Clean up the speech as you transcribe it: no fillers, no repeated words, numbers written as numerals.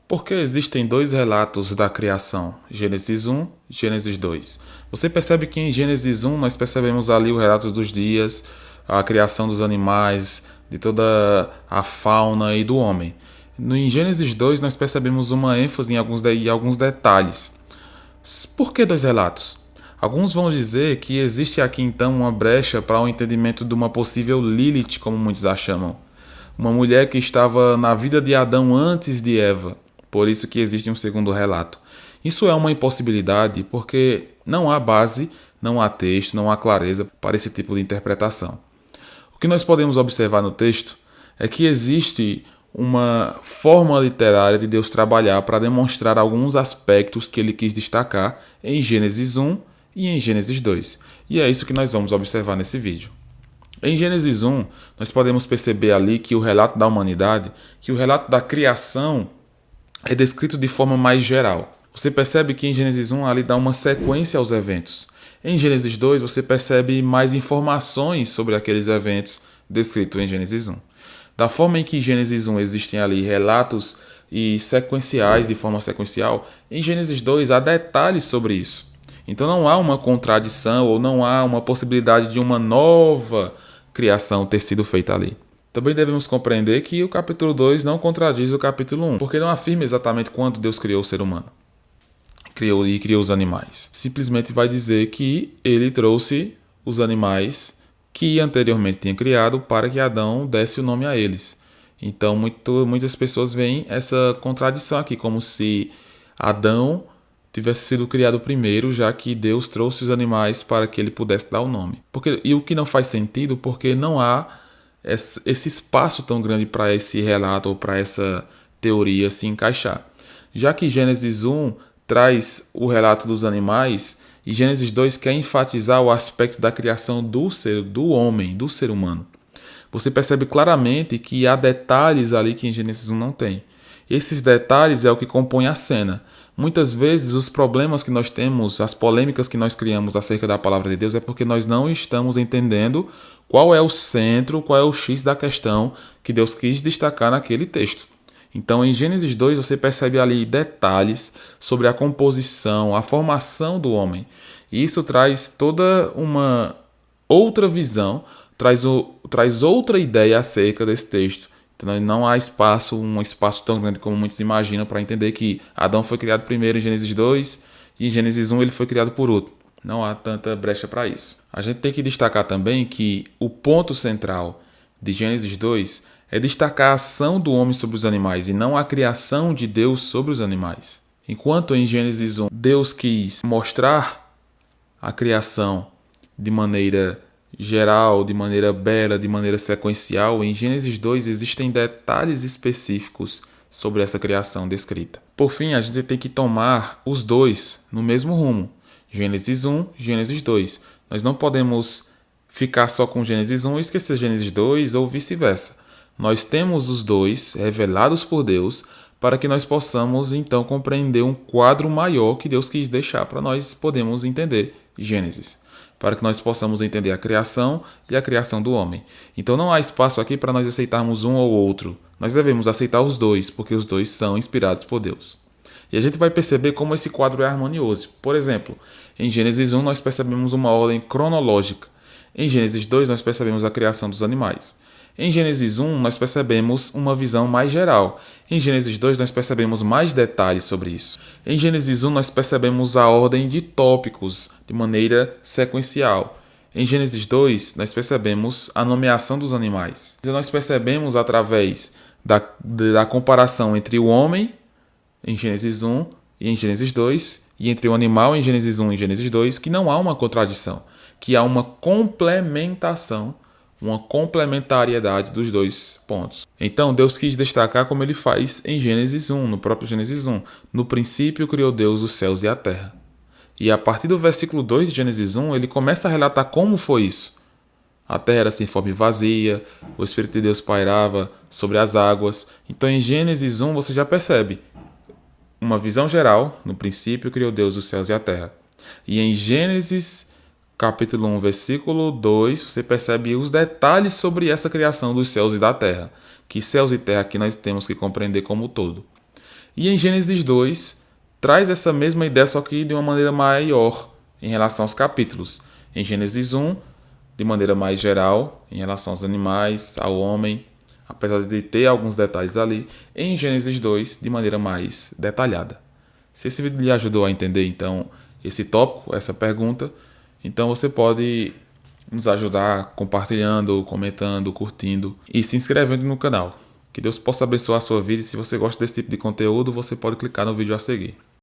Por que existem dois relatos da criação, Gênesis 1 e Gênesis 2? Você percebe que em Gênesis 1 nós percebemos ali o relato dos dias, a criação dos animais, de toda a fauna e do homem. Em Gênesis 2 nós percebemos uma ênfase em alguns detalhes. Por que dois relatos? Alguns vão dizer que existe aqui então uma brecha para o entendimento de uma possível Lilith, como muitos a chamam. Uma mulher que estava na vida de Adão antes de Eva. Por isso que existe um segundo relato. Isso é uma impossibilidade porque não há base, não há texto, não há clareza para esse tipo de interpretação. O que nós podemos observar no texto é que existe uma forma literária de Deus trabalhar para demonstrar alguns aspectos que ele quis destacar em Gênesis 1 e em Gênesis 2. E é isso que nós vamos observar nesse vídeo. Em Gênesis 1, nós podemos perceber ali que o relato da humanidade, que o relato da criação é descrito de forma mais geral. Você percebe que em Gênesis 1 ali dá uma sequência aos eventos. Em Gênesis 2 você percebe mais informações sobre aqueles eventos descritos em Gênesis 1. Da forma em que em Gênesis 1 existem ali relatos e sequenciais de forma sequencial, em Gênesis 2 há detalhes sobre isso. Então não há uma contradição ou não há uma possibilidade de uma nova criação ter sido feita ali. Também devemos compreender que o capítulo 2 não contradiz o capítulo 1, porque não afirma exatamente quando Deus criou o ser humano. Criou os animais. Simplesmente vai dizer que ele trouxe os animais que anteriormente tinha criado para que Adão desse o nome a eles. Então muitas pessoas veem essa contradição aqui, como se Adão tivesse sido criado primeiro, já que Deus trouxe os animais para que ele pudesse dar o nome. E o que não faz sentido, porque não há esse espaço tão grande para esse relato ou para essa teoria se encaixar. Já que Gênesis 1 traz o relato dos animais e Gênesis 2 quer enfatizar o aspecto da criação do homem, do ser humano. Você percebe claramente que há detalhes ali que em Gênesis 1 não tem. Esses detalhes é o que compõe a cena. Muitas vezes os problemas que nós temos, as polêmicas que nós criamos acerca da palavra de Deus é porque nós não estamos entendendo qual é o centro, qual é o X da questão que Deus quis destacar naquele texto. Então em Gênesis 2 você percebe ali detalhes sobre a composição, a formação do homem. E isso traz toda uma outra visão, traz outra ideia acerca desse texto. Então não há um espaço tão grande como muitos imaginam para entender que Adão foi criado primeiro em Gênesis 2 e em Gênesis 1 ele foi criado por outro. Não há tanta brecha para isso. A gente tem que destacar também que o ponto central de Gênesis 2 é destacar a ação do homem sobre os animais e não a criação de Deus sobre os animais. Enquanto em Gênesis 1 Deus quis mostrar a criação de maneira geral, de maneira bela, de maneira sequencial, em Gênesis 2 existem detalhes específicos sobre essa criação descrita. Por fim, a gente tem que tomar os dois no mesmo rumo, Gênesis 1 e Gênesis 2. Nós não podemos ficar só com Gênesis 1 e esquecer Gênesis 2 ou vice-versa. Nós temos os dois revelados por Deus para que nós possamos então compreender um quadro maior que Deus quis deixar para nós podermos entender Gênesis, para que nós possamos entender a criação e a criação do homem. Então não há espaço aqui para nós aceitarmos um ou outro. Nós devemos aceitar os dois, porque os dois são inspirados por Deus. E a gente vai perceber como esse quadro é harmonioso. Por exemplo, em Gênesis 1 nós percebemos uma ordem cronológica. Em Gênesis 2 nós percebemos a criação dos animais. Em Gênesis 1 nós percebemos uma visão mais geral. Em Gênesis 2 nós percebemos mais detalhes sobre isso. Em Gênesis 1 nós percebemos a ordem de tópicos de maneira sequencial. Em Gênesis 2 nós percebemos a nomeação dos animais. Então nós percebemos através da comparação entre o homem em Gênesis 1 e em Gênesis 2 e entre o animal em Gênesis 1 e Gênesis 2 que não há uma contradição, que há uma complementação, uma complementariedade dos dois pontos. Então Deus quis destacar como ele faz em Gênesis 1, no próprio Gênesis 1. No princípio criou Deus os céus e a terra. E a partir do versículo 2 de Gênesis 1, ele começa a relatar como foi isso. A terra era sem forma e vazia, o Espírito de Deus pairava sobre as águas. Então em Gênesis 1 você já percebe uma visão geral, no princípio criou Deus os céus e a terra. E em Gênesis capítulo 1, versículo 2, você percebe os detalhes sobre essa criação dos céus e da terra. Que céus e terra aqui nós temos que compreender como um todo. E em Gênesis 2, traz essa mesma ideia, só que de uma maneira maior em relação aos capítulos. Em Gênesis 1, de maneira mais geral, em relação aos animais, ao homem, apesar de ter alguns detalhes ali. Em Gênesis 2, de maneira mais detalhada. Se esse vídeo lhe ajudou a entender, então, esse tópico, essa pergunta, então você pode nos ajudar compartilhando, comentando, curtindo e se inscrevendo no canal. Que Deus possa abençoar a sua vida e se você gosta desse tipo de conteúdo, você pode clicar no vídeo a seguir.